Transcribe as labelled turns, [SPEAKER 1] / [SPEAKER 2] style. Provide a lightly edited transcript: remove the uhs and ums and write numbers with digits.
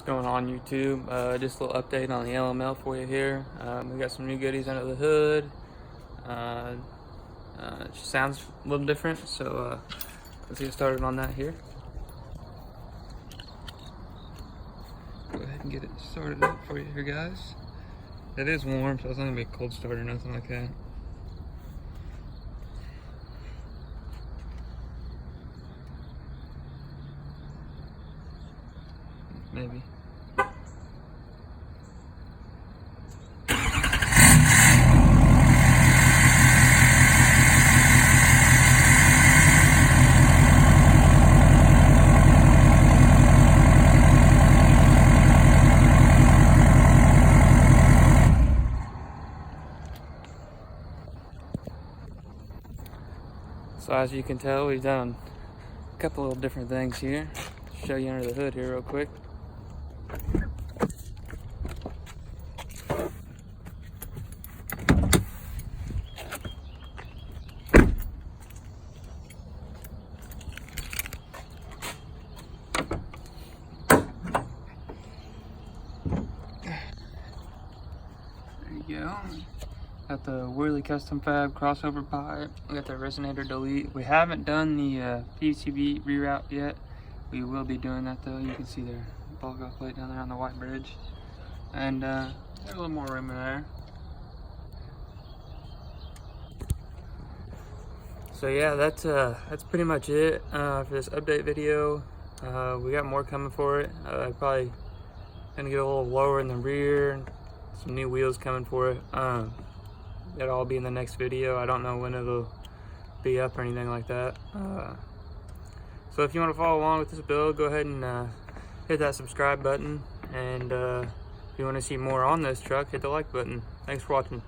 [SPEAKER 1] Going on YouTube, just a little update on the LML for you here. We got some new goodies under the hood. It just sounds a little different, so let's get started on that here. Go ahead and get it started up for you here, guys. It is warm, so it's not gonna be a cold start or nothing like that. Maybe. So as you can tell, we've done a couple little different things here. Show you under the hood here real quick. There you go. Got the Whirly Custom Fab crossover pipe. We got the resonator delete. We haven't done the PCB reroute yet. We will be doing that though. You can see their bulk off plate down there on the white bridge. And there's a little more room in there. So yeah, that's pretty much it for this update video. We got more coming for it. Probably gonna get a little lower in the rear. Some new wheels coming for it. That'll all be in the next video. I don't know when it'll be up or anything like that. So if you want to follow along with this build, go ahead and hit that subscribe button. And if you want to see more on this truck, hit the like button. Thanks for watching.